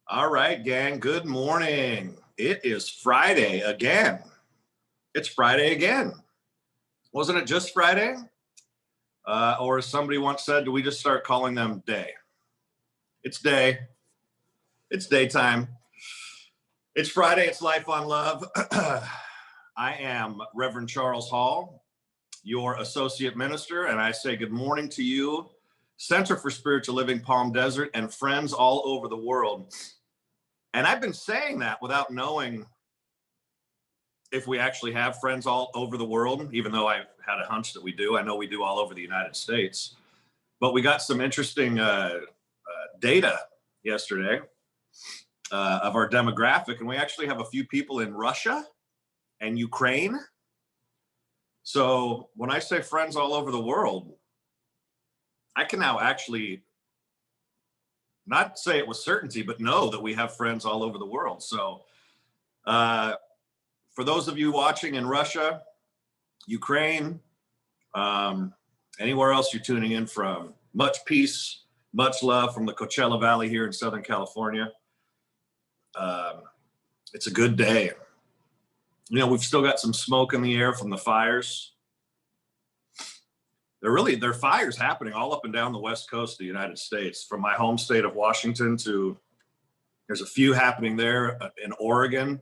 All right, gang, good morning. It is Friday again. It's Friday again. Wasn't it just Friday? Or as somebody once said, do we just start calling them day? It's day. It's daytime. It's Friday. It's Life on Love. I am Reverend Charles Hall, your associate minister, and I say good morning to you, Center for Spiritual Living, Palm Desert, and friends all over the world. And I've been saying that without knowing if we actually have friends all over the world, even though I've had a hunch that we do. I know we do all over the United States. But we got some interesting data yesterday of our demographic, and we actually have a few people in Russia and Ukraine. So when I say friends all over the world, I can now actually not say it with certainty, but know that we have friends all over the world. So for those of you watching in Russia, Ukraine, anywhere else you're tuning in from, much peace, much love from the Coachella Valley here in Southern California. It's a good day. You know, we've still got some smoke in the air from the fires. There are fires happening all up and down the West Coast of the United States, from my home state of Washington to, there's a few happening there in Oregon.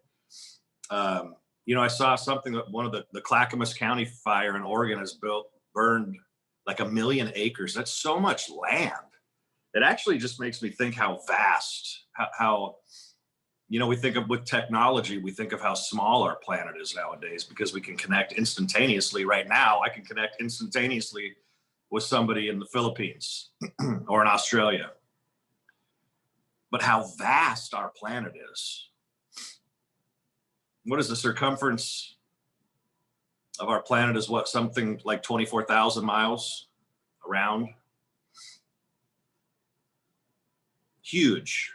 You know, I saw something that one of the Clackamas County fire in Oregon has burned like 1 million acres. That's so much land. It actually just makes me think how vast, how you know, we think of with technology, we think of how small our planet is nowadays because we can connect instantaneously. Right now, I can connect instantaneously with somebody in the Philippines or in Australia. But how vast our planet is. What is the circumference of our planet is what, something like 24,000 miles around? Huge.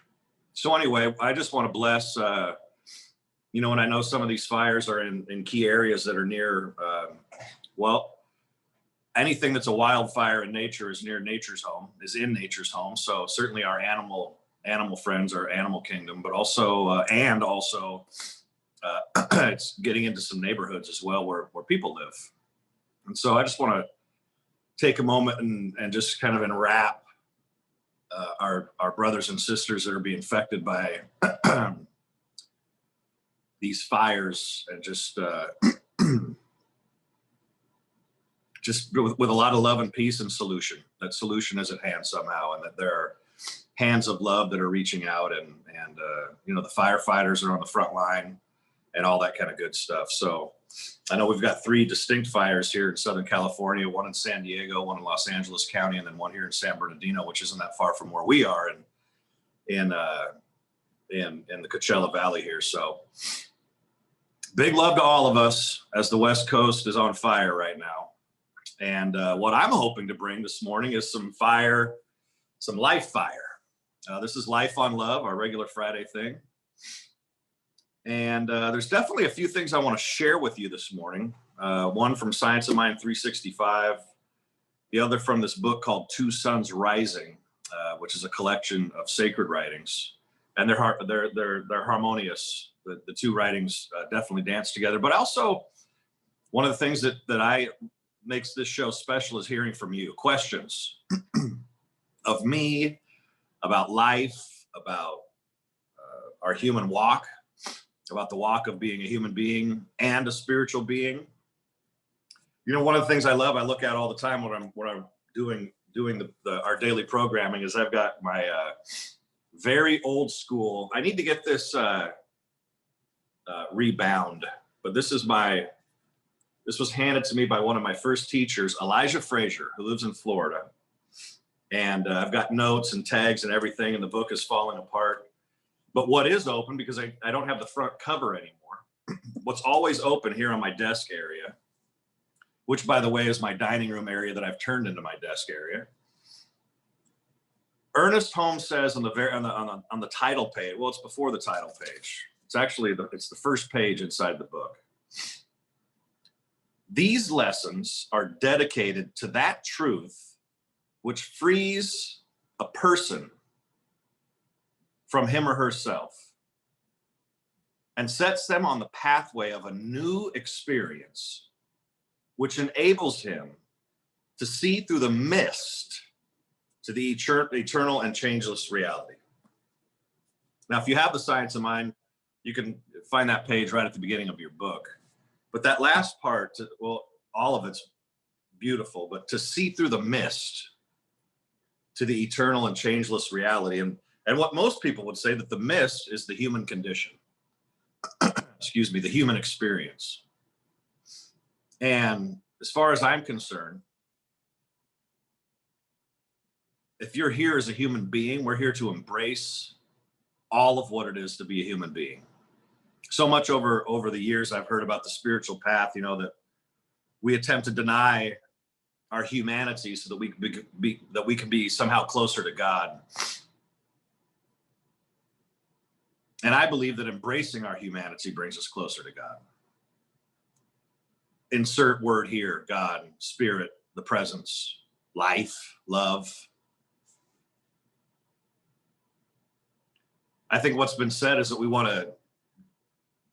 So anyway, I just want to bless, you know, and I know some of these fires are in key areas that are near, well, anything that's a wildfire in nature is in nature's home. So certainly our animal friends, our animal kingdom, but also, it's getting into some neighborhoods as well where people live. And so I just want to take a moment and just kind of enwrap our brothers and sisters that are being affected by these fires, and just with a lot of love and peace and solution. That solution is at hand somehow, and that there are hands of love that are reaching out, and you know, the firefighters are on the front line and all that kind of good stuff. So I know we've got 3 distinct fires here in Southern California, one in San Diego, one in Los Angeles County, and then one here in San Bernardino, which isn't that far from where we are in the Coachella Valley here. So big love to all of us as the West Coast is on fire right now. And what I'm hoping to bring this morning is some life fire. This is Life on Love, our regular Friday thing. And there's definitely a few things I want to share with you this morning. One from Science of Mind 365, the other from this book called Two Suns Rising, which is a collection of sacred writings, and they're harmonious. The 2 writings definitely dance together. But also, one of the things that makes this show special is hearing from you, questions of me about life, about our human walk, about the walk of being a human being and a spiritual being. You know, one of the things I look at all the time when I'm doing our daily programming is I've got my very old school. I need to get this rebound, but this was handed to me by one of my first teachers, Elijah Frazier, who lives in Florida. And I've got notes and tags and everything, and the book is falling apart. But what is open, because I don't have the front cover anymore, what's always open here on my desk area, which, by the way, is my dining room area that I've turned into my desk area. Ernest Holmes says on the title page, well, it's before the title page. It's actually it's the first page inside the book. These lessons are dedicated to that truth which frees a person from him or herself and sets them on the pathway of a new experience, which enables him to see through the mist to the eternal and changeless reality. Now, if you have the science of mind, you can find that page right at the beginning of your book. But that last part, well, all of it's beautiful, but to see through the mist to the eternal and changeless reality. And what most people would say, that the mist is the human condition. Excuse me, the human experience. And as far as I'm concerned, if you're here as a human being, we're here to embrace all of what it is to be a human being. So much over the years, I've heard about the spiritual path, you know, that we attempt to deny our humanity so that we can be somehow closer to God. And I believe that embracing our humanity brings us closer to God. Insert word here: God, spirit, the presence, life, love. I think what's been said is that we want to,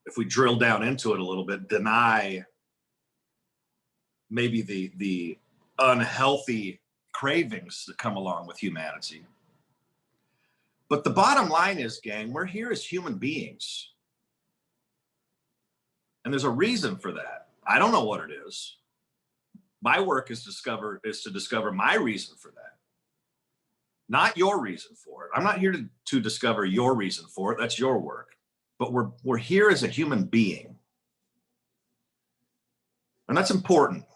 if we drill down into it a little bit, deny maybe the unhealthy cravings that come along with humanity. But the bottom line is, gang, we're here as human beings. And there's a reason for that. I don't know what it is. My work is to discover my reason for that. Not your reason for it. I'm not here to discover your reason for it. That's your work. But we're here as a human being. And that's important.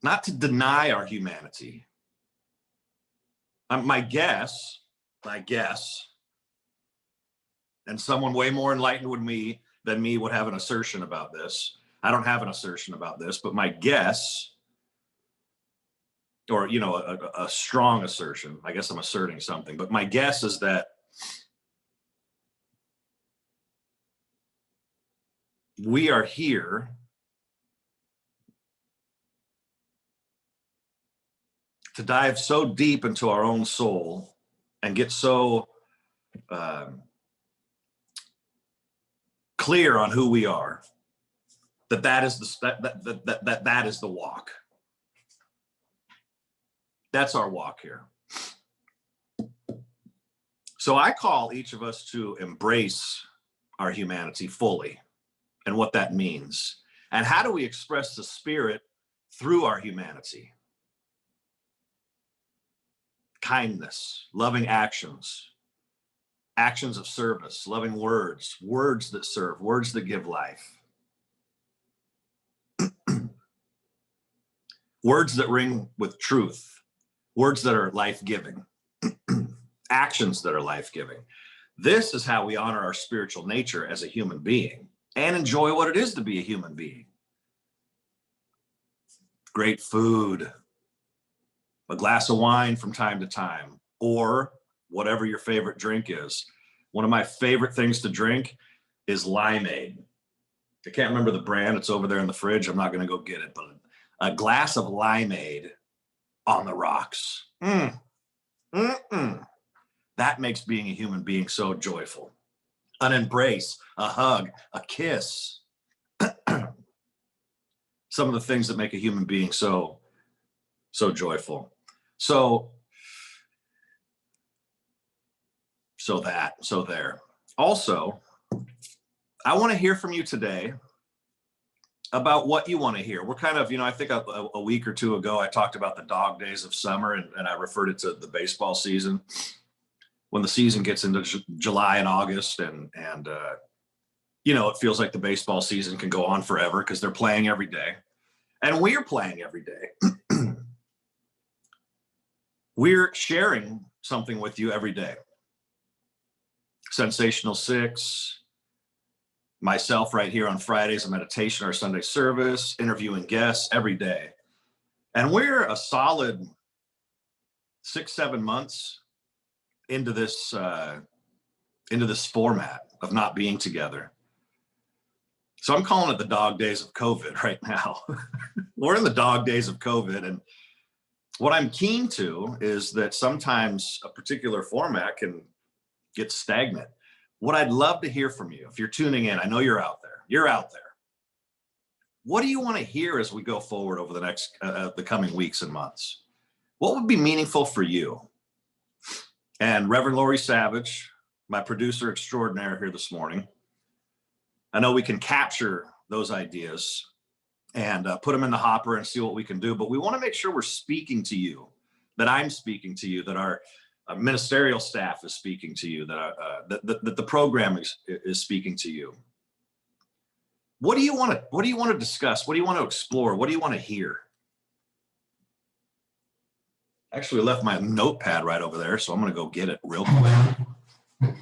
Not to deny our humanity. My guess, and someone way more enlightened than me would have an assertion about this. I don't have an assertion about this, but my guess, or, you know, a strong assertion, I guess I'm asserting something, but my guess is that we are here to dive so deep into our own soul and get so clear on who we are, that is the walk. That's our walk here. So I call each of us to embrace our humanity fully and what that means. And how do we express the spirit through our humanity? Kindness, loving actions, actions of service, loving words, words that serve, words that give life. Words that ring with truth, words that are life-giving, actions that are life-giving. This is how we honor our spiritual nature as a human being and enjoy what it is to be a human being. Great food, a glass of wine from time to time, or whatever your favorite drink is. One of my favorite things to drink is limeade. I can't remember the brand. It's over there in the fridge. I'm not going to go get it, but a glass of limeade on the rocks. That makes being a human being so joyful. An embrace, a hug, a kiss. Some of the things that make a human being so joyful. So there. Also, I want to hear from you today about what you want to hear. We're kind of, you know, I think a week or two ago, I talked about the dog days of summer, and I referred it to the baseball season. When the season gets into July and August, and you know, it feels like the baseball season can go on forever because they're playing every day. And we're playing every day. We're sharing something with you every day. Sensational Six, myself right here on Fridays, a meditation or Sunday service, interviewing guests every day. And we're a solid 6-7 months into this format of not being together. So I'm calling it the dog days of COVID right now. We're in the dog days of COVID. And what I'm keen to is that sometimes a particular format can get stagnant. What I'd love to hear from you, if you're tuning in, I know you're out there. You're out there. What do you want to hear as we go forward over the next, the coming weeks and months? What would be meaningful for you? And Reverend Lori Savage, my producer extraordinaire here this morning, I know we can capture those ideas and put them in the hopper and see what we can do. But we want to make sure we're speaking to you, that I'm speaking to you, that our ministerial staff is speaking to you, that the program is speaking to you. What do you want to discuss? What do you want to explore? What do you want to hear? Actually, I left my notepad right over there, so I'm going to go get it real quick.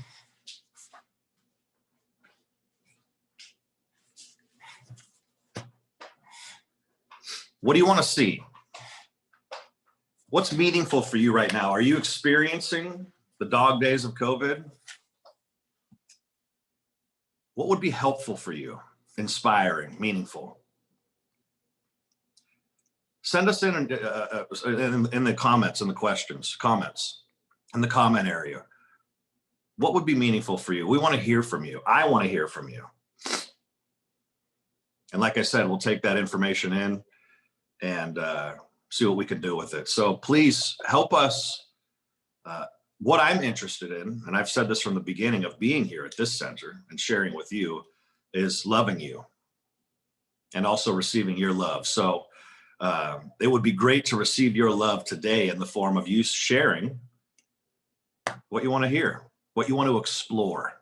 What do you want to see? What's meaningful for you right now? Are you experiencing the dog days of COVID? What would be helpful for you? Inspiring, meaningful? Send us in the comments and the questions, in the comment area. What would be meaningful for you? We want to hear from you. I want to hear from you. And like I said, we'll take that information in and see what we can do with it. So please help us. What I'm interested in, and I've said this from the beginning of being here at this center and sharing with you, is loving you and also receiving your love. So it would be great to receive your love today in the form of you sharing what you want to hear, what you want to explore.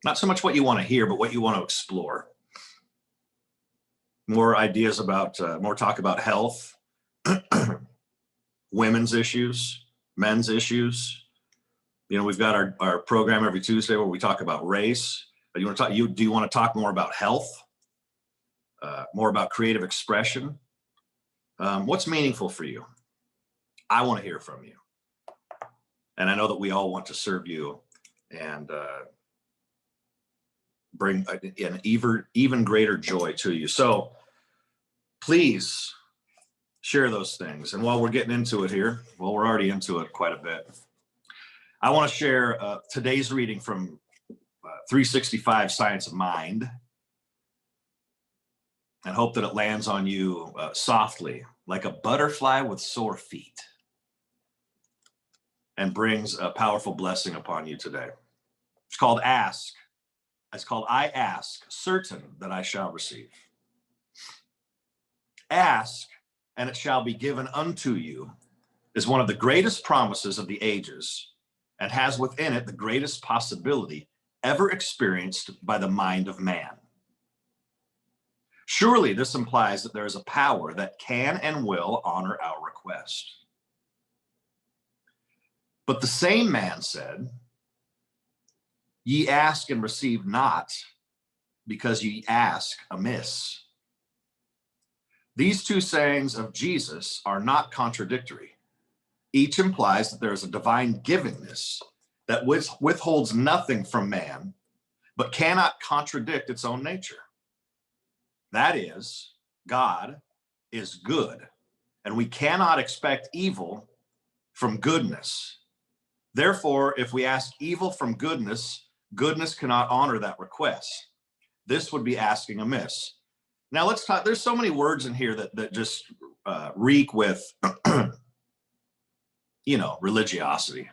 Not so much what you want to hear, but what you want to explore. More ideas about, more talk about health, women's issues, men's issues. You know, we've got our program every Tuesday where we talk about race. Do you want to talk more about health, more about creative expression? What's meaningful for you? I want to hear from you. And I know that we all want to serve you and bring an even greater joy to you. So please share those things. And while we're getting into it here, well, we're already into it quite a bit. I want to share today's reading from 365 Science of Mind, and hope that it lands on you softly, like a butterfly with sore feet, and brings a powerful blessing upon you today. It's called Ask. It's called I Ask, Certain That I Shall Receive. Ask, and it shall be given unto you is one of the greatest promises of the ages, and has within it the greatest possibility ever experienced by the mind of man. Surely this implies that there is a power that can and will honor our request. But the same man said, ye ask and receive not, because ye ask amiss. These two sayings of Jesus are not contradictory. Each implies that there is a divine givingness that withholds nothing from man, but cannot contradict its own nature. That is, God is good, and we cannot expect evil from goodness. Therefore, if we ask evil from goodness, goodness cannot honor that request. This would be asking amiss. Now let's talk, there's so many words in here that just reek with, religiosity,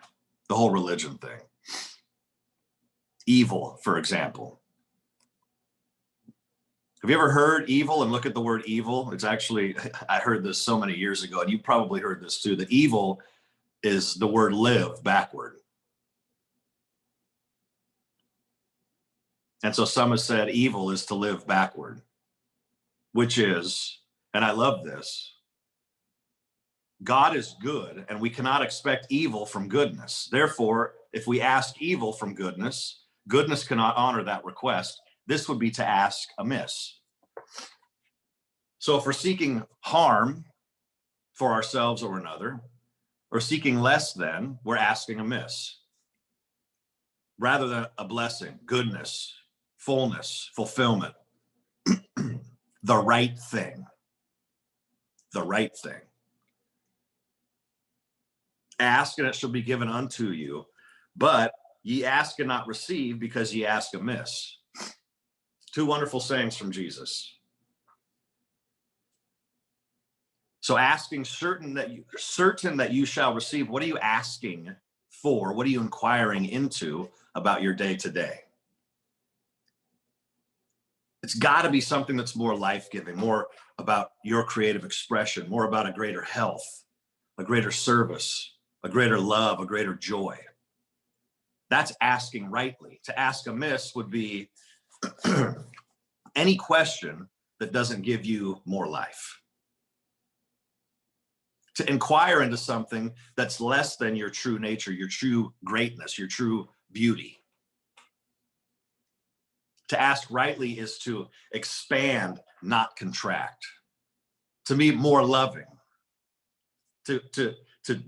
the whole religion thing. Evil, for example. Have you ever heard evil and look at the word evil? It's actually, I heard this so many years ago, and you probably heard this too, that evil is the word live backward. And so some have said evil is to live backward, which is, and I love this, God is good, and we cannot expect evil from goodness. Therefore, if we ask evil from goodness, goodness cannot honor that request. This would be to ask amiss. So if we're seeking harm for ourselves or another, or seeking less than, we're asking amiss. Rather than a blessing, goodness, fullness, fulfillment, the right thing. The right thing. Ask and it shall be given unto you. But Ye ask and not receive because ye ask amiss. Two wonderful sayings from Jesus. So asking certain that you shall receive. What are you asking for? What are you inquiring into about your day to day? It's got to be something that's more life-giving, more about your creative expression, more about a greater health, a greater service, a greater love, a greater joy. That's asking rightly. To ask amiss would be any question that doesn't give you more life. To inquire into something that's less than your true nature, your true greatness, your true beauty. To ask rightly is to expand, not contract. To be more loving. To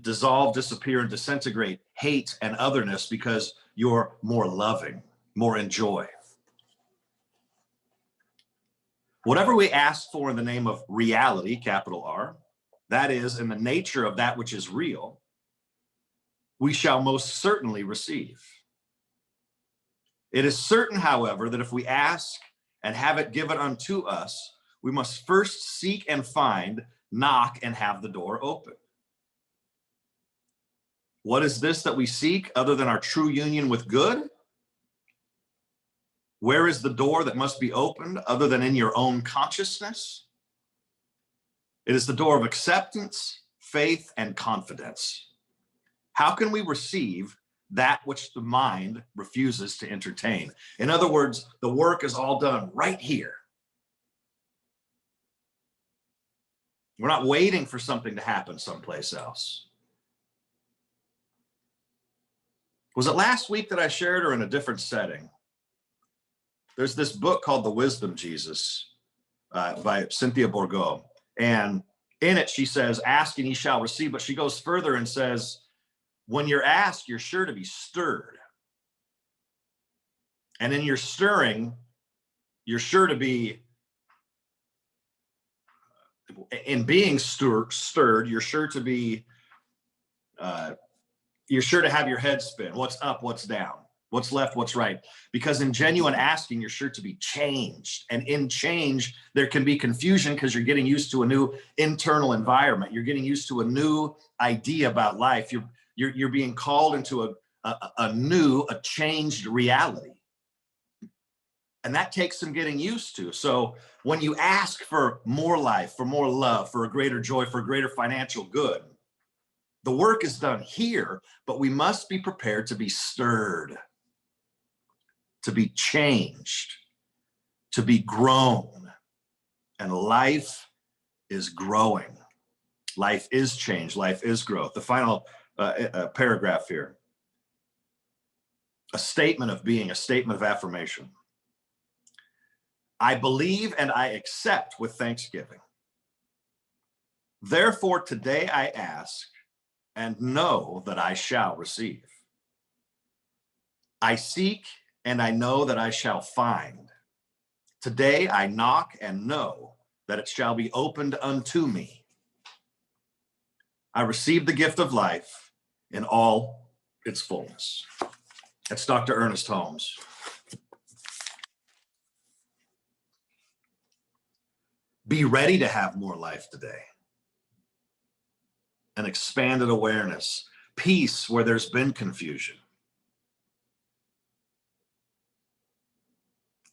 dissolve, disappear, and disintegrate hate and otherness because you're more loving, more in joy. Whatever we ask for in the name of reality, capital R, that is, in the nature of that which is real, we shall most certainly receive. It is certain, however, that if we ask and have it given unto us, we must first seek and find, knock, and have the door open. What is this that we seek other than our true union with good? Where is the door that must be opened other than in your own consciousness? It is the door of acceptance, faith, and confidence. How can we receive that which the mind refuses to entertain? In other words, the work is all done right here. We're not waiting for something to happen someplace else. Was it last week that I shared, or in a different setting? There's this book called The Wisdom Jesus by Cynthia Bourgeau. And in it, she says, ask and ye shall receive. But she goes further and says, when you're asked, you're sure to be stirred. And in your stirring, you're sure to be, in being stirred, you're sure to be, you're sure to have your head spin. What's up, what's down, what's left, what's right. Because in genuine asking, you're sure to be changed. And in change, there can be confusion because you're getting used to a new internal environment. You're getting used to a new idea about life. You're being called into a changed reality. And that takes some getting used to. So when you ask for more life, for more love, for a greater joy, for a greater financial good, the work is done here, but we must be prepared to be stirred, to be changed, to be grown. And life is growing. Life is change. Life is growth. The final paragraph here. A statement of being, a statement of affirmation. I believe and I accept with thanksgiving. Therefore, today I ask and know that I shall receive. I seek and I know that I shall find. Today I knock and know that it shall be opened unto me. I receive the gift of life in all its fullness. That's Dr. Ernest Holmes. Be ready to have more life today. An expanded awareness, peace where there's been confusion,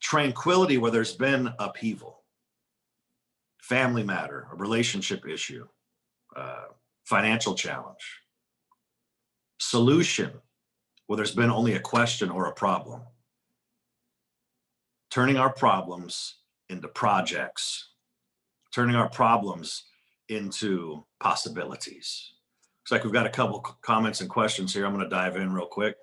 tranquility where there's been upheaval, family matter, a relationship issue, financial challenge, solution where there's been only a question or a problem, turning our problems into projects, turning our problems into possibilities. Looks like we've got a couple comments and questions here. I'm going to dive in real quick.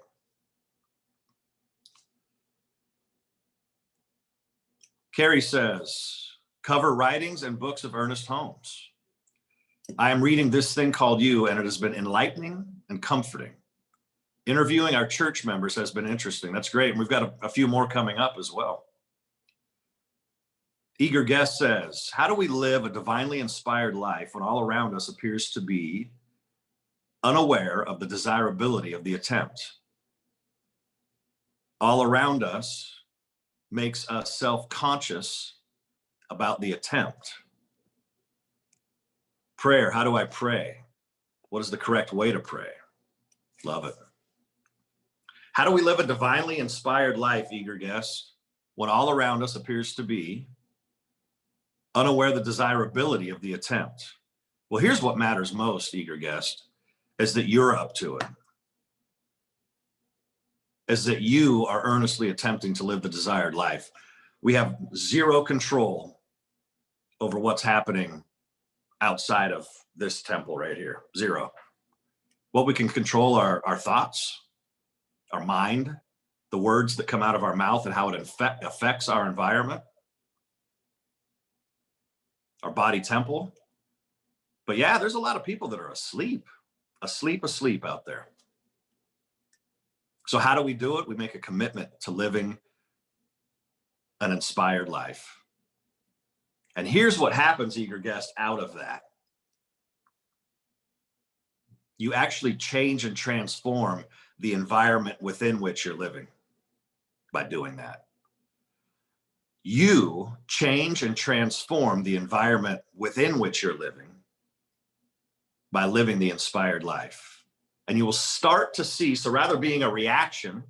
Carrie says, cover writings and books of Ernest Holmes. I am reading this thing called You, and it has been enlightening and comforting. Interviewing our church members has been interesting. That's great. And we've got a few more coming up as well. Eager Guest says, how do we live a divinely inspired life when all around us appears to be unaware of the desirability of the attempt? all around us makes us self-conscious about the attempt. Prayer, how do I pray? What is the correct way to pray? Love it. How do we live a divinely inspired life, eager guest, when all around us appears to be unaware of the desirability of the attempt? Well, here's what matters most, eager guest, is that you're up to it. Is that you are earnestly attempting to live the desired life. We have zero control over what's happening outside of this temple right here. Zero. What we can control are our thoughts, our mind, the words that come out of our mouth and how it affects our environment, our body temple. But yeah, there's a lot of people that are asleep out there. So how do we do it? We make a commitment to living an inspired life. And here's what happens, eager guest, out of that. You actually change and transform the environment within which you're living by doing that. You change and transform the environment within which you're living by living the inspired life. And you will start to see, so rather being a reaction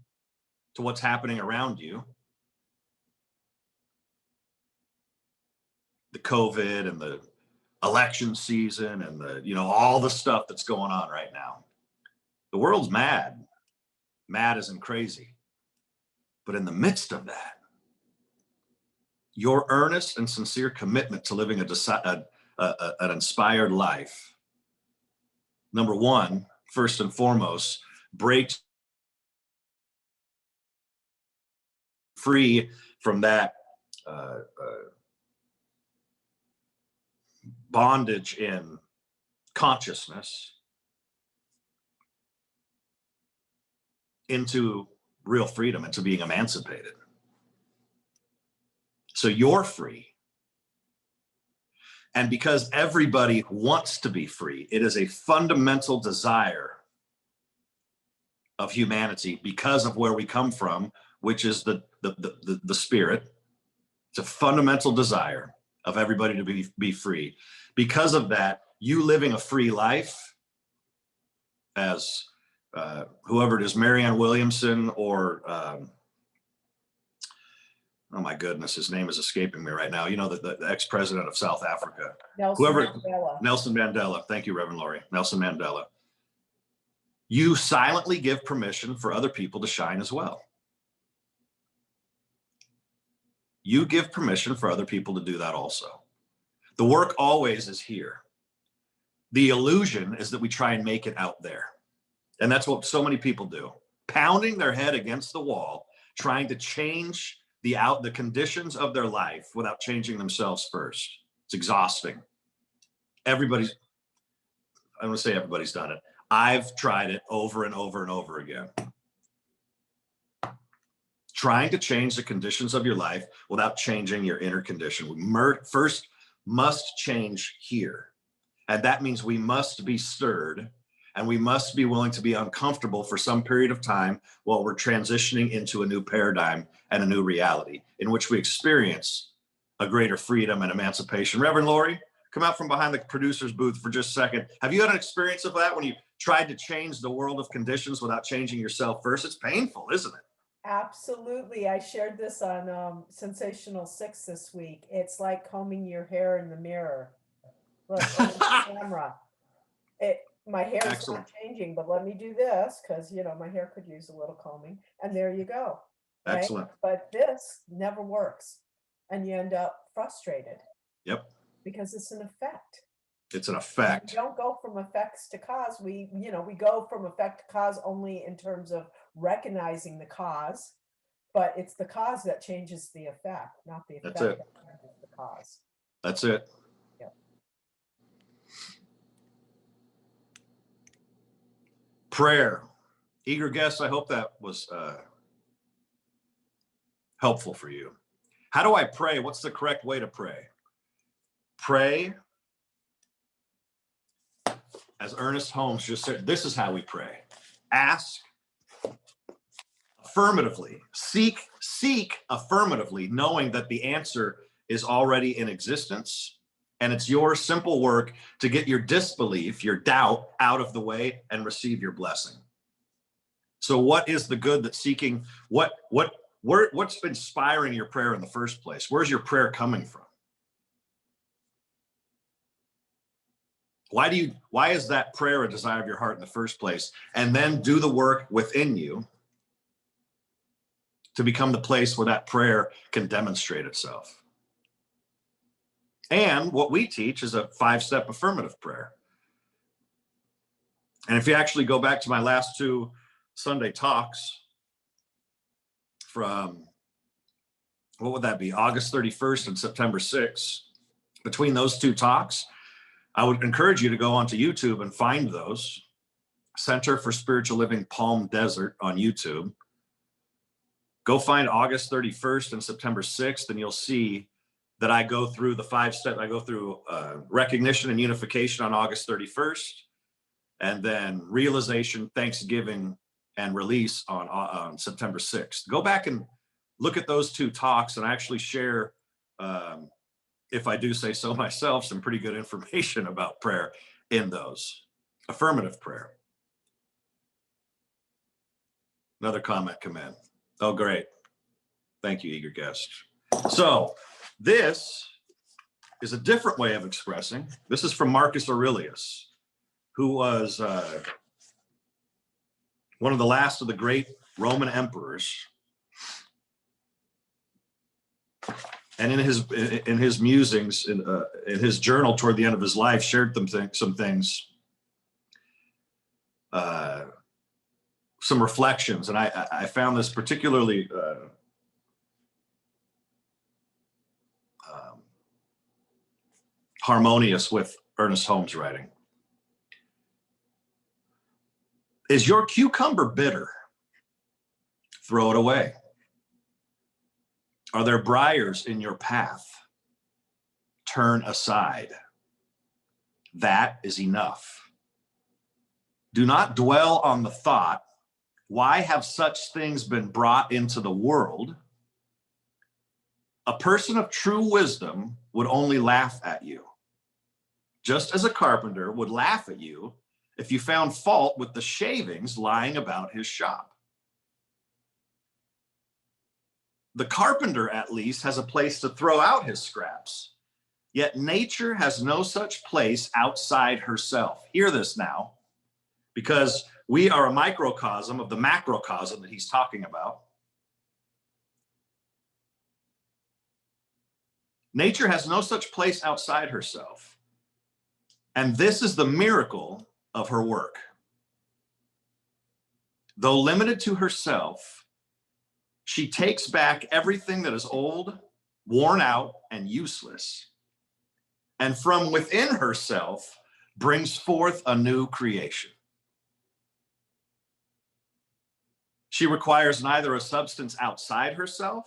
to what's happening around you, the COVID and the election season and the, all the stuff that's going on right now. The world's mad. Mad as in crazy. But in the midst of that, your earnest and sincere commitment to living an inspired life, number one, first and foremost, breaks free from that bondage in consciousness into real freedom, into being emancipated. So you're free. And because everybody wants to be free, it is a fundamental desire of humanity because of where we come from, which is the spirit. It's a fundamental desire of everybody to be free. Because of that, you living a free life, as whoever it is, Marianne Williamson, or oh my goodness, his name is escaping me right now. The ex-president of South Africa. Nelson Mandela. Thank you, Reverend Laurie. Nelson Mandela. You silently give permission for other people to shine as well. You give permission for other people to do that also. The work always is here. The illusion is that we try and make it out there. And that's what so many people do. Pounding their head against the wall, trying to change the conditions of their life without changing themselves first. It's exhausting. I don't want to say everybody's done it. I've tried it over and over and over again. Trying to change the conditions of your life without changing your inner condition. We first must change here. And that means we must be stirred, and we must be willing to be uncomfortable for some period of time while we're transitioning into a new paradigm and a new reality in which we experience a greater freedom and emancipation. Reverend Laurie, come out from behind the producer's booth for just a second. Have you had an experience of that when you tried to change the world of conditions without changing yourself first? It's painful, isn't it? Absolutely. I shared this on Sensational 6 this week. It's like combing your hair in the mirror. Look, camera. My hair is not changing, but let me do this because, my hair could use a little combing. And there you go. Right? Excellent. But this never works. And you end up frustrated. Yep. Because it's an effect. It's an effect. We don't go from effects to cause. We go from effect to cause only in terms of recognizing the cause, but it's the cause that changes the effect, not the effect that changes the cause. That's it. Yep. Prayer. Eager guests, I hope that was helpful for you. How do I pray? What's the correct way to pray? Pray, as Ernest Holmes just said, this is how we pray. Ask, affirmatively. Seek affirmatively, knowing that the answer is already in existence. And it's your simple work to get your disbelief, your doubt out of the way and receive your blessing. So what is the good that seeking, what's inspiring your prayer in the first place? Where's your prayer coming from? Why is that prayer a desire of your heart in the first place? And then do the work within you to become the place where that prayer can demonstrate itself. And what we teach is a 5-step affirmative prayer. And if you actually go back to my last 2 Sunday talks from, what would that be, August 31st and September 6th, between those 2 talks, I would encourage you to go onto YouTube and find those. Center for Spiritual Living Palm Desert on YouTube. Go find August 31st and September 6th, and you'll see that I go through the 5-step. I go through recognition and unification on August 31st, and then realization, thanksgiving, and release on September 6th. Go back and look at those 2 talks, and I actually share, if I do say so myself, some pretty good information about prayer in those. Affirmative prayer. Another comment come in. Oh, great. Thank you, eager guest. So this is a different way of expressing. This is from Marcus Aurelius, who was one of the last of the great Roman emperors. And in his musings, in his journal toward the end of his life, shared some things, some reflections. And I found this particularly harmonious with Ernest Holmes' writing. Is your cucumber bitter? Throw it away. Are there briars in your path? Turn aside. That is enough. Do not dwell on the thought, why have such things been brought into the world? A person of true wisdom would only laugh at you, just as a carpenter would laugh at you if you found fault with the shavings lying about his shop. The carpenter, at least, has a place to throw out his scraps, yet nature has no such place outside herself. Hear this now, because we are a microcosm of the macrocosm that he's talking about. Nature has no such place outside herself. And this is the miracle of her work. Though limited to herself, she takes back everything that is old, worn out, and useless, and from within herself brings forth a new creation. She requires neither a substance outside herself,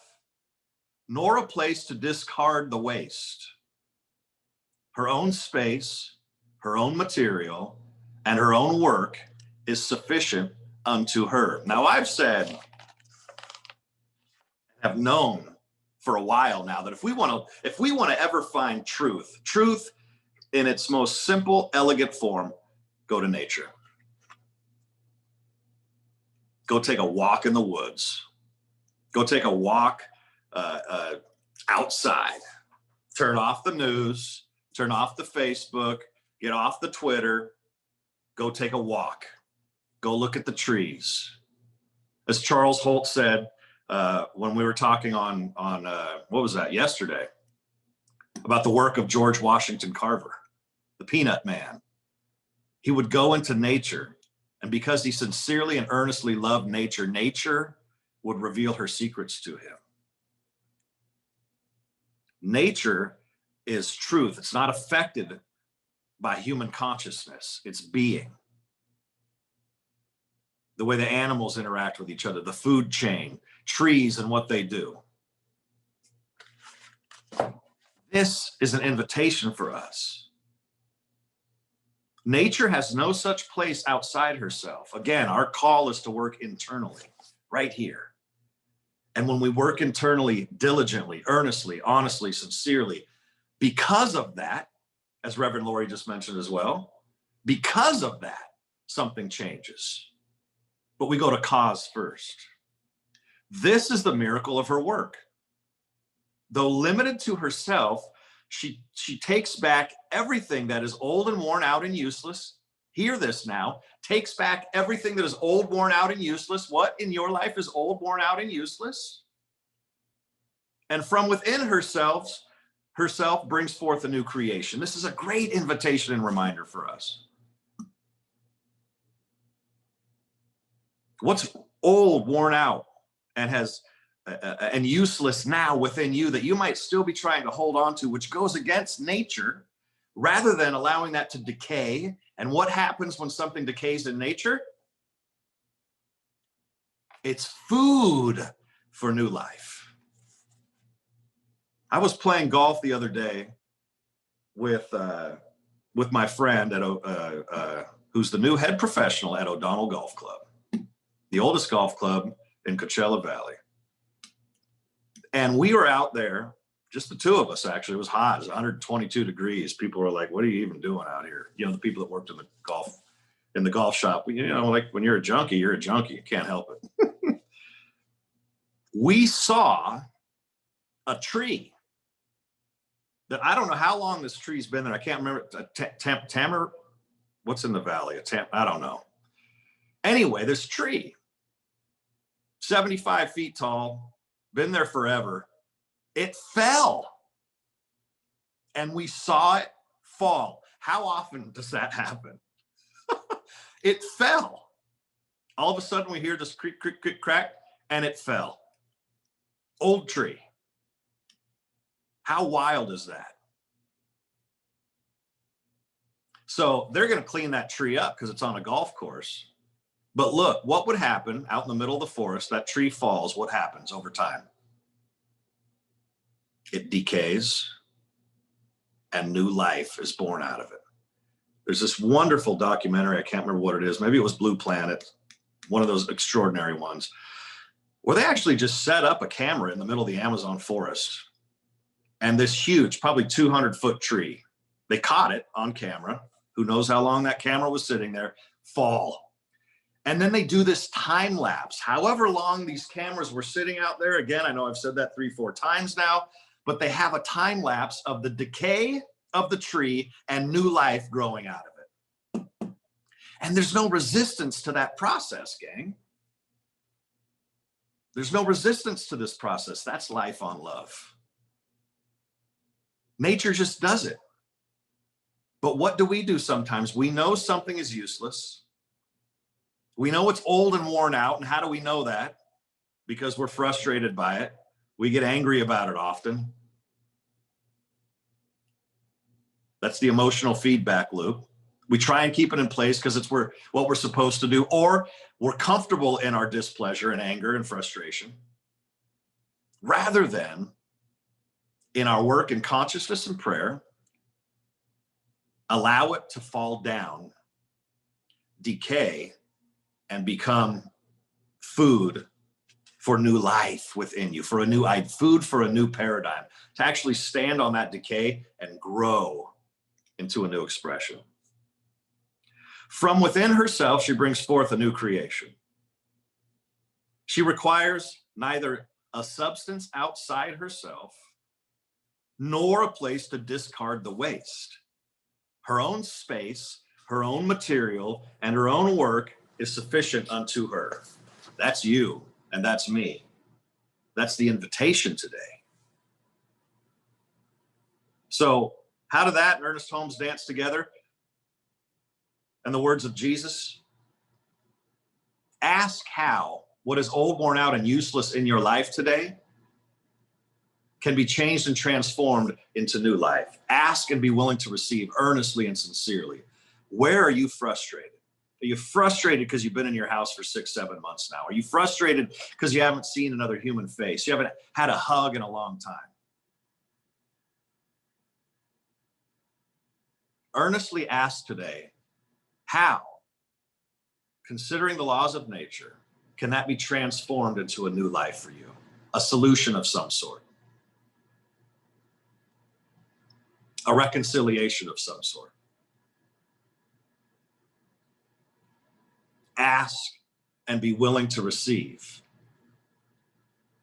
nor a place to discard the waste. Her own space, her own material, and her own work is sufficient unto her. Now, I've said, have known for a while now, that if we want to ever find truth in its most simple, elegant form, go to nature. Go take a walk in the woods. Go take a walk outside. Turn off the news. Turn off the Facebook. Get off the Twitter. Go take a walk. Go look at the trees. As Charles Holt said when we were talking on what was that, yesterday, about the work of George Washington Carver, the Peanut Man. He would go into nature, and because he sincerely and earnestly loved nature, nature would reveal her secrets to him. Nature is truth. It's not affected by human consciousness. It's being. The way the animals interact with each other, the food chain, trees and what they do. This is an invitation for us. Nature has no such place outside herself. Again, our call is to work internally, right here. And when we work internally, diligently, earnestly, honestly, sincerely, because of that, as Reverend Lori just mentioned as well, because of that, something changes. But we go to cause first. This is the miracle of her work. Though limited to herself, she takes back everything that is old and worn out and useless. Hear this now. Takes back everything that is old, worn out, and useless. What in your life is old, worn out, and useless? And from within herself brings forth a new creation. This is a great invitation and reminder for us. What's old, worn out, and has and useless now within you that you might still be trying to hold on to, which goes against nature, rather than allowing that to decay. And what happens when something decays in nature? It's food for new life. I was playing golf the other day with my friend at who's the new head professional at O'Donnell Golf Club, the oldest golf club in Coachella Valley. And we were out there, just the two of us, actually. It was hot. It was 122 degrees. People were like, what are you even doing out here? You know, the people that worked in the golf shop, you know, like when you're a junkie, you're a junkie. You can't help it. We saw a tree that I don't know how long this tree's been there. I can't remember. Tamar, what's in the valley? I don't know. Anyway, this tree, 75 feet tall, been there forever. It fell. And we saw it fall. How often does that happen? It fell. All of a sudden we hear this creak, creak, creak, crack, and it fell. Old tree. How wild is that? So they're going to clean that tree up because it's on a golf course. But look, what would happen out in the middle of the forest? That tree falls. What happens over time? It decays and new life is born out of it. There's this wonderful documentary. I can't remember what it is. Maybe it was Blue Planet, one of those extraordinary ones, where they actually just set up a camera in the middle of the Amazon forest. And this huge, probably 200-foot tree, they caught it on camera. Who knows how long that camera was sitting there, fall. And then they do this time lapse, however long these cameras were sitting out there. Again, I know I've said that 3-4 times now, but they have a time lapse of the decay of the tree and new life growing out of it. And there's no resistance to that process, gang. There's no resistance to this process. That's life on love. Nature just does it. But what do we do sometimes? We know something is useless. We know it's old and worn out. And how do we know that? Because we're frustrated by it. We get angry about it often. That's the emotional feedback loop. We try and keep it in place because it's what we're supposed to do, or we're comfortable in our displeasure and anger and frustration, rather than in our work in consciousness and prayer, allow it to fall down, decay, and become food for new life within you, for a new food for a new paradigm, to actually stand on that decay and grow into a new expression. From within herself, she brings forth a new creation. She requires neither a substance outside herself nor a place to discard the waste. Her own space, her own material, and her own work is sufficient unto her. That's you, and that's me. That's the invitation today. So how do that and Ernest Holmes dance together? And the words of Jesus? Ask how what is old, worn out, and useless in your life today can be changed and transformed into new life. Ask and be willing to receive earnestly and sincerely. Where are you frustrated? Are you frustrated because you've been in your house for 6-7 months now? Are you frustrated because you haven't seen another human face? You haven't had a hug in a long time? Earnestly ask today, how, considering the laws of nature, can that be transformed into a new life for you? a solution of some sort, a reconciliation of some sort. Ask and be willing to receive.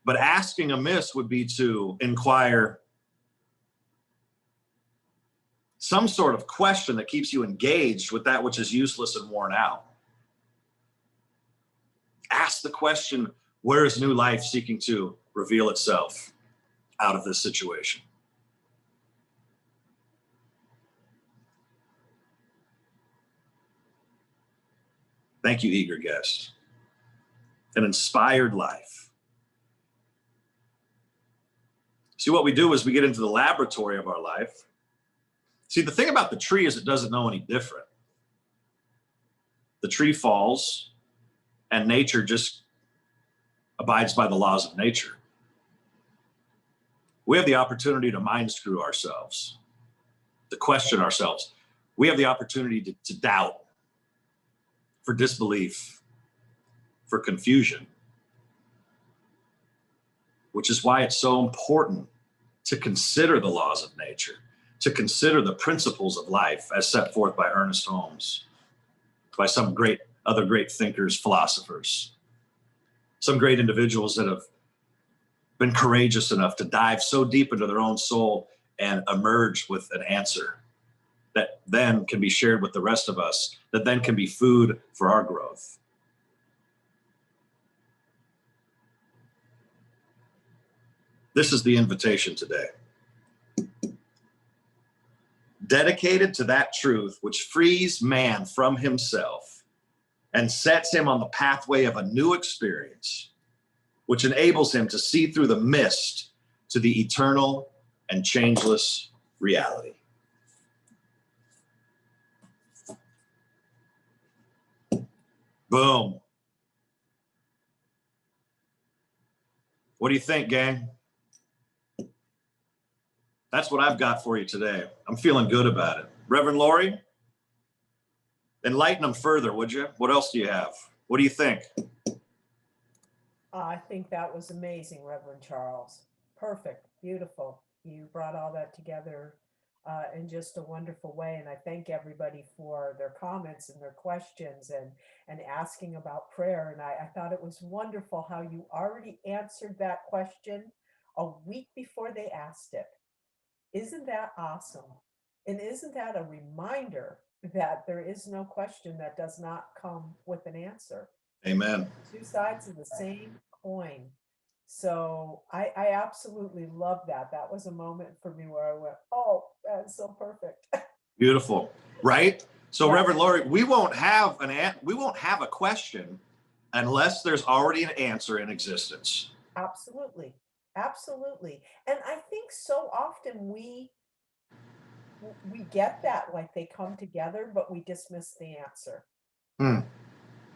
But asking amiss would be to inquire some sort of question that keeps you engaged with that which is useless and worn out. Ask the question, where is new life seeking to reveal itself out of this situation? Thank you, eager guest. An inspired life. See, what we do is we get into the laboratory of our life. See, the thing about the tree is it doesn't know any different. The tree falls and nature just abides by the laws of nature. We have the opportunity to mind screw ourselves, to question ourselves. We have the opportunity to doubt, for disbelief, for confusion, which is why it's so important to consider the laws of nature, to consider the principles of life as set forth by Ernest Holmes, by some other great thinkers, philosophers, some great individuals that have been courageous enough to dive so deep into their own soul and emerge with an answer that then can be shared with the rest of us, that then can be food for our growth. This is the invitation today. Dedicated to that truth which frees man from himself and sets him on the pathway of a new experience, which enables him to see through the mist to the eternal and changeless reality. Boom. What do you think, gang? That's what I've got for you today. I'm feeling good about it. Reverend Laurie, enlighten them further, would you? What else do you have? What do you think? I think that was amazing, Reverend Charles. Perfect, beautiful. You brought all that together in just a wonderful way. And I thank everybody for their comments and their questions and asking about prayer. And I thought it was wonderful how you already answered that question a week before they asked it. Isn't that awesome? And isn't that a reminder that there is no question that does not come with an answer? Amen. Two sides of the same coin. So I absolutely love that. That was a moment for me where I went, oh, that's so perfect. Beautiful, right? So Yeah. Reverend Laurie, we won't have a question unless there's already an answer in existence. Absolutely. Absolutely. And I think so often we get that, like they come together, but we dismiss the answer.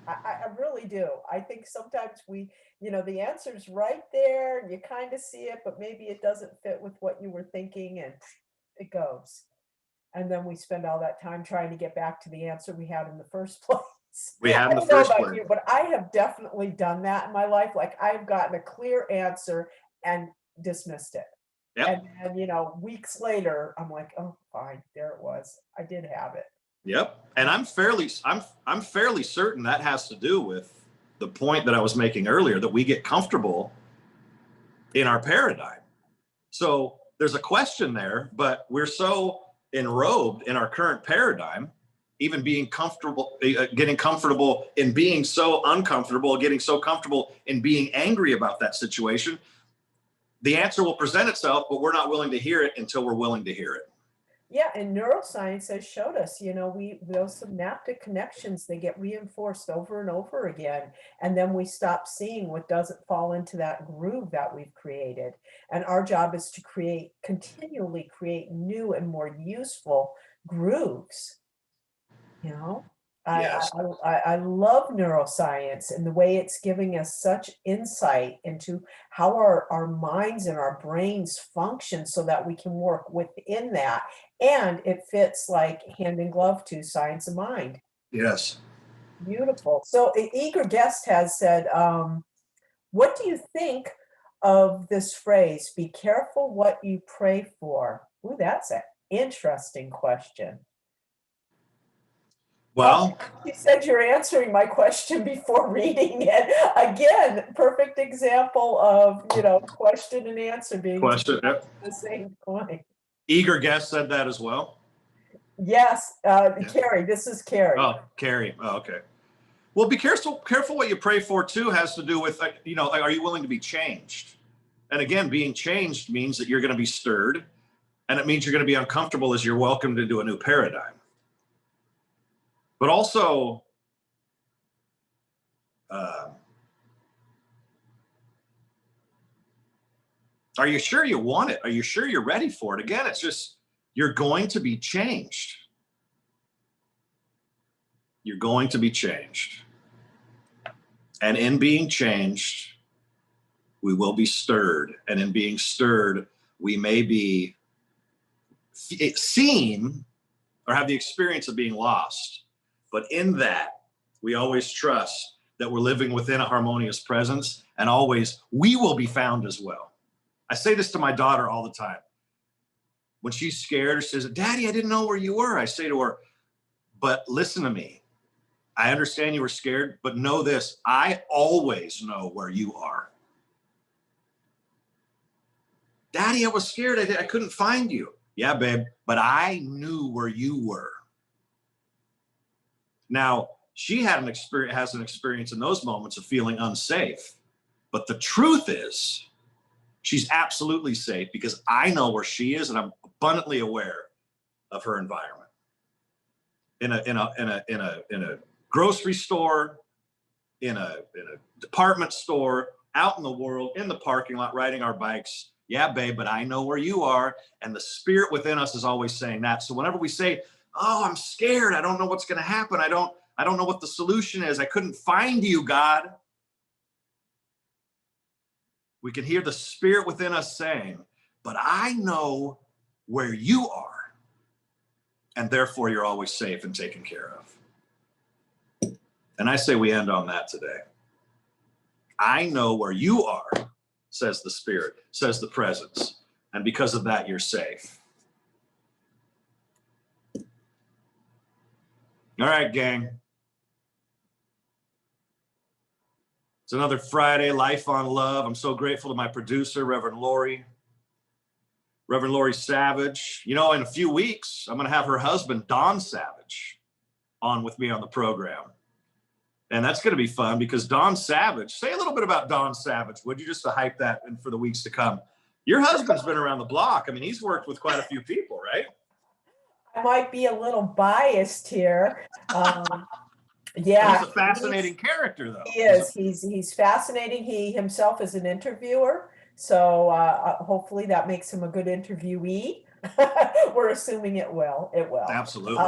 I really do. I think sometimes the answer's right there and you kind of see it, but maybe it doesn't fit with what you were thinking and it goes. And then we spend all that time trying to get back to the answer we had in the first place. We have in the I don't know first about place. you, but I have definitely done that in my life. Like I've gotten a clear answer and dismissed it. Yep. And weeks later, I'm like, oh, fine, there it was. I did have it. Yep. And I'm fairly certain that has to do with the point that I was making earlier, that we get comfortable in our paradigm. So there's a question there, but we're so enrobed in our current paradigm, even being comfortable, getting comfortable in being so uncomfortable, getting so comfortable in being angry about that situation. The answer will present itself, but we're not willing to hear it until we're willing to hear it. Yeah, and neuroscience has showed us, those synaptic connections, they get reinforced over and over again, and then we stop seeing what doesn't fall into that groove that we've created. And our job is to continually create new and more useful grooves. Yes. I love neuroscience and the way it's giving us such insight into how our minds and our brains function so that we can work within that. And it fits like hand in glove to science of mind. Yes. Beautiful. So an eager guest has said, what do you think of this phrase, be careful what you pray for? Ooh, that's an interesting question. Well, You said you're answering my question before reading it. Again, perfect example of, question and answer being question. the same coin. Eager guest said that as well. Yes, Yeah. Carrie, this is Carrie. Oh, Carrie. Oh, okay. Well, be careful what you pray for too has to do with, are you willing to be changed? And again, being changed means that you're going to be stirred, and it means you're going to be uncomfortable as you're welcomed into a new paradigm. But also, are you sure you want it? Are you sure you're ready for it? Again, it's just, you're going to be changed. You're going to be changed. And in being changed, we will be stirred. And in being stirred, we may be seen or have the experience of being lost. But in that, we always trust that we're living within a harmonious presence, and always we will be found as well. I say this to my daughter all the time. When she's scared or says, Daddy, I didn't know where you were, I say to her, but listen to me. I understand you were scared, but know this, I always know where you are. Daddy, I was scared. I couldn't find you. Yeah, babe, but I knew where you were. Now, she has an experience in those moments of feeling unsafe. But the truth is, she's absolutely safe because I know where she is, and I'm abundantly aware of her environment. In a grocery store, in a department store, out in the world, in the parking lot, riding our bikes. Yeah, babe, but I know where you are. And the spirit within us is always saying that. So whenever we say, oh, I'm scared, I don't know what's going to happen, I don't know what the solution is, I couldn't find you, God, we can hear the spirit within us saying, but I know where you are, and therefore you're always safe and taken care of. And I say we end on that today. I know where you are, says the spirit, says the presence, and because of that, you're safe. All right, gang. It's another Friday, Life on Love. I'm so grateful to my producer, Reverend Lori Savage. In a few weeks, I'm going to have her husband, Don Savage, on with me on the program. And that's going to be fun because Don Savage, say a little bit about Don Savage, would you, just to hype that in for the weeks to come? Your husband's been around the block. I mean, he's worked with quite a few people, right? I might be a little biased here. Yeah. He's a fascinating character, though. He is. He's fascinating. He himself is an interviewer. So hopefully that makes him a good interviewee. We're assuming it will. It will. Absolutely.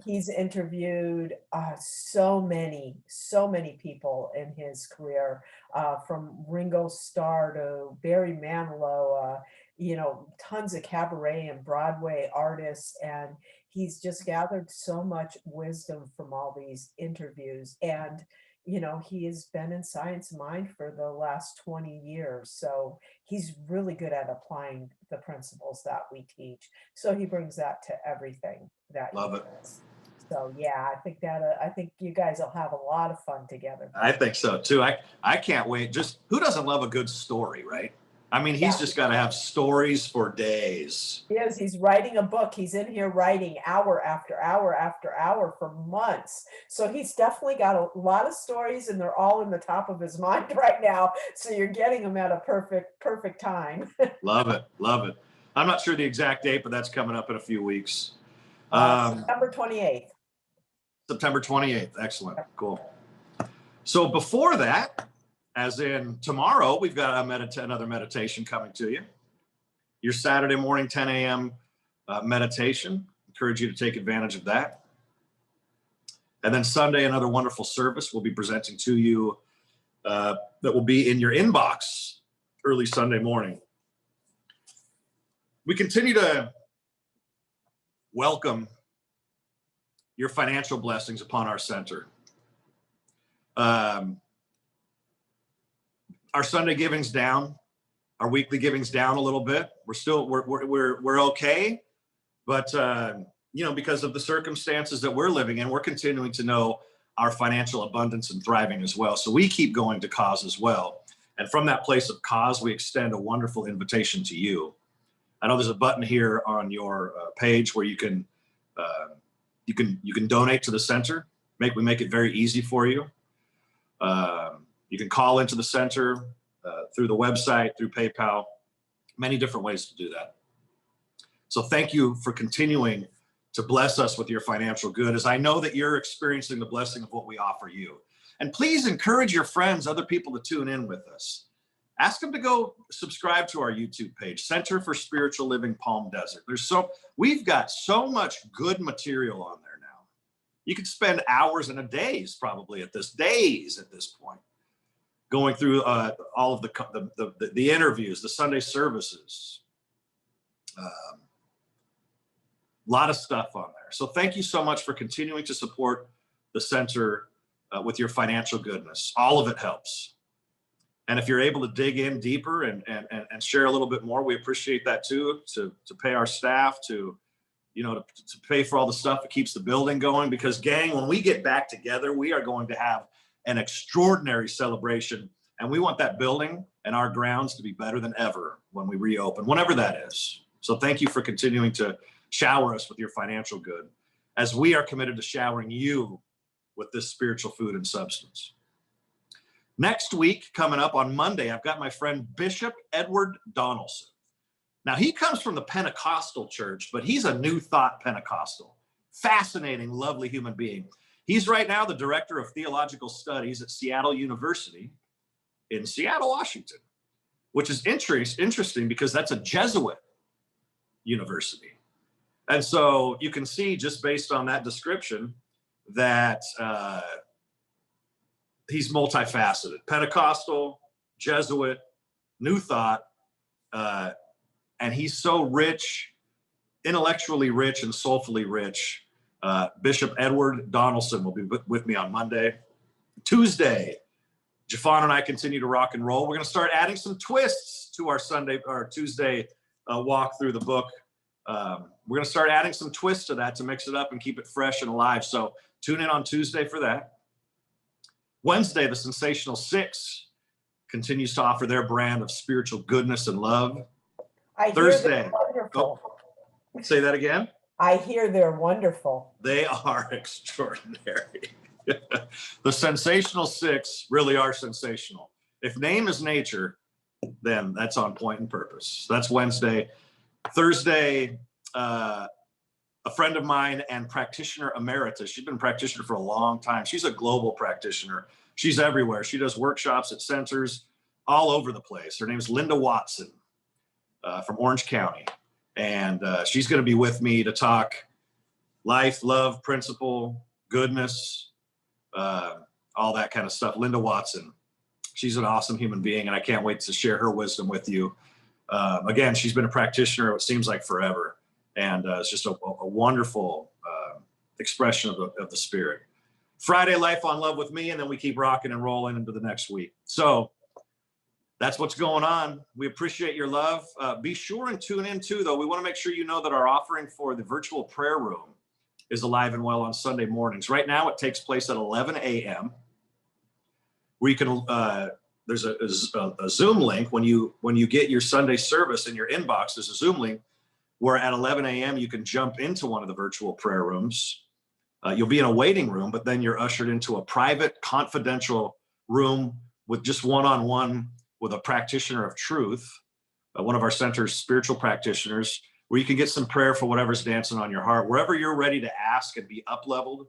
He's interviewed so many people in his career, from Ringo Starr to Barry Manilow, tons of cabaret and Broadway artists. And he's just gathered so much wisdom from all these interviews. And he has been in Science Mind for the last 20 years. So he's really good at applying the principles that we teach. So he brings that to everything that Love it. Does. So yeah, I think you guys will have a lot of fun together. I think so too. I can't wait. Just who doesn't love a good story, right? I mean, he's just got to have stories for days. He is. He's writing a book. He's in here writing hour after hour after hour for months. So he's definitely got a lot of stories, and they're all in the top of his mind right now. So you're getting them at a perfect time. Love it. Love it. I'm not sure the exact date, but that's coming up in a few weeks. September 28th. September 28th. Excellent. Cool. So before that, as in tomorrow, we've got another meditation coming to you. Your Saturday morning, 10 a.m. Meditation. Encourage you to take advantage of that. And then Sunday, another wonderful service we'll be presenting to you that will be in your inbox early Sunday morning. We continue to welcome your financial blessings upon our center. Our Sunday giving's down. Our weekly giving's down a little bit. We're okay, but because of the circumstances that we're living in, we're continuing to know our financial abundance and thriving as well. So we keep going to cause as well. And from that place of cause, we extend a wonderful invitation to you. I know there's a button here on your page where you can donate to the center. We make it very easy for you. You can call into the center through the website, through PayPal, many different ways to do that. So thank you for continuing to bless us with your financial good, as I know that you're experiencing the blessing of what we offer you. And please encourage your friends, other people to tune in with us. Ask them to go subscribe to our YouTube page, Center for Spiritual Living Palm Desert. We've got so much good material on there now. You could spend hours and days probably at this point, going through all of the interviews, the Sunday services, a lot of stuff on there. So thank you so much for continuing to support the center with your financial goodness. All of it helps. And if you're able to dig in deeper and share a little bit more, we appreciate that too, to pay our staff, to pay for all the stuff that keeps the building going. Because gang, when we get back together, we are going to have an extraordinary celebration. And we want that building and our grounds to be better than ever when we reopen, whenever that is. So thank you for continuing to shower us with your financial good, as we are committed to showering you with this spiritual food and substance. Next week, coming up on Monday, I've got my friend Bishop Edward Donaldson. Now, he comes from the Pentecostal church, but he's a New Thought Pentecostal. Fascinating, lovely human being. He's right now the director of theological studies at Seattle University in Seattle, Washington, which is interesting because that's a Jesuit university. And so you can see, just based on that description, that he's multifaceted: Pentecostal, Jesuit, New Thought, and he's so rich, intellectually rich and soulfully rich. Bishop Edward Donaldson will be with me on Monday. Tuesday, Jafon and I continue to rock and roll. We're going to start adding some twists to our Tuesday walk through the book. We're going to start adding some twists to that to mix it up and keep it fresh and alive. So tune in on Tuesday for that. Wednesday, the Sensational Six continues to offer their brand of spiritual goodness and love. Thursday. Say that again. I hear they're wonderful. They are extraordinary. The Sensational Six really are sensational. If name is nature, then that's on point and purpose. That's Wednesday. Thursday, a friend of mine and practitioner emeritus. She's been a practitioner for a long time. She's a global practitioner. She's everywhere. She does workshops at centers all over the place. Her name's Linda Watson from Orange County. And she's going to be with me to talk life, love, principle, goodness, all that kind of stuff. Linda Watson. She's an awesome human being, and I can't wait to share her wisdom with you. Again, she's been a practitioner, it seems like forever. And it's just a wonderful expression of the Spirit. Friday, Life on Love with me, and then we keep rocking and rolling into the next week. So that's what's going on. We appreciate your love. Be sure and tune in too, though. We want to make sure you know that our offering for the virtual prayer room is alive and well on Sunday mornings. Right now, it takes place at 11 a.m. where you can, there's a Zoom link when you get your Sunday service in your inbox. There's a Zoom link where at 11 a.m. you can jump into one of the virtual prayer rooms. You'll be in a waiting room, but then you're ushered into a private, confidential room with just one-on-one with a practitioner of truth, one of our center's spiritual practitioners, where you can get some prayer for whatever's dancing on your heart, wherever you're ready to ask and be up-leveled,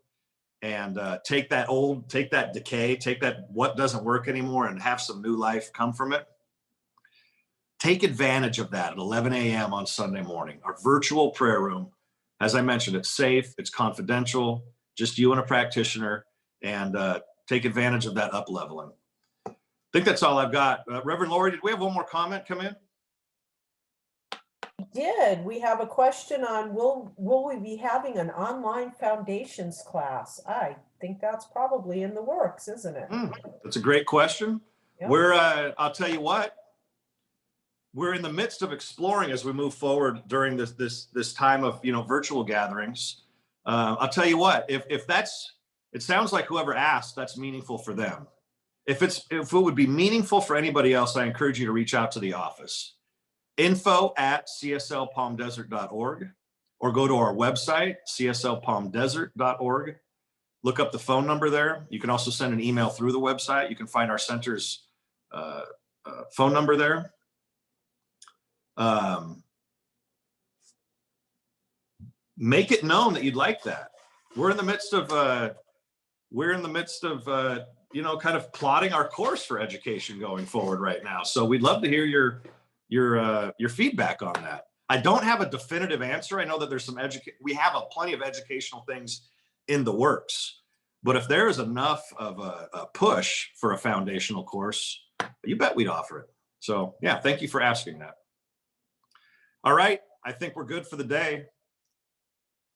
and take that decay, take that what doesn't work anymore and have some new life come from it. Take advantage of that at 11 a.m. on Sunday morning. Our virtual prayer room, as I mentioned, it's safe, it's confidential, just you and a practitioner, and take advantage of that up-leveling. I think that's all I've got. Reverend Lori, did we have one more comment come in? Did we have a question on will we be having an online foundations class? I think that's probably in the works, isn't it? That's a great question. Yep. We're I'll tell you what, we're in the midst of exploring as we move forward during this time of, virtual gatherings. I'll tell you what, if that's, it sounds like whoever asked, that's meaningful for them. If it would be meaningful for anybody else, I encourage you to reach out to the office. info@cslpalmdesert.org, or go to our website, cslpalmdesert.org. Look up the phone number there. You can also send an email through the website. You can find our center's phone number there. Make it known that you'd like that. We're in the midst of kind of plotting our course for education going forward right now. So we'd love to hear your feedback on that. I don't have a definitive answer. I know that there's we have plenty of educational things in the works, but if there is enough of a push for a foundational course, you bet we'd offer it. So yeah, thank you for asking that. All right, I think we're good for the day.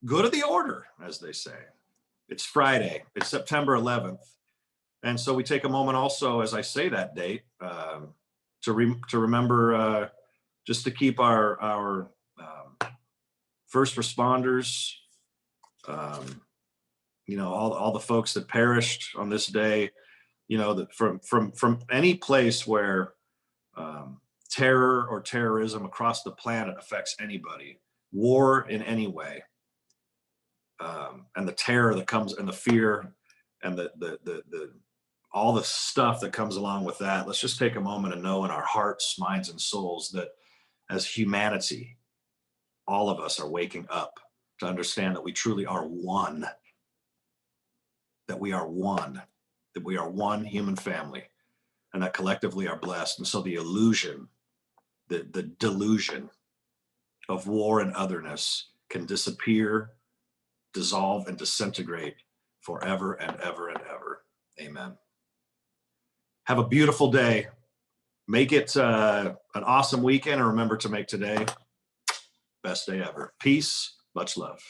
Go to the order, as they say. It's Friday, it's September 11th. And so we take a moment also, as I say that date, to remember just to keep our first responders, all the folks that perished on this day, that from any place where terror or terrorism across the planet affects anybody, war in any way, and the terror that comes, and the fear, and the all the stuff that comes along with that. Let's just take a moment and know in our hearts, minds, and souls that as humanity, all of us are waking up to understand that we truly are one, that we are one human family, and that collectively are blessed. And so the illusion, the delusion of war and otherness can disappear, dissolve, and disintegrate forever and ever and ever. Amen. Have a beautiful day. Make it an awesome weekend, and remember to make today best day ever. Peace, much love.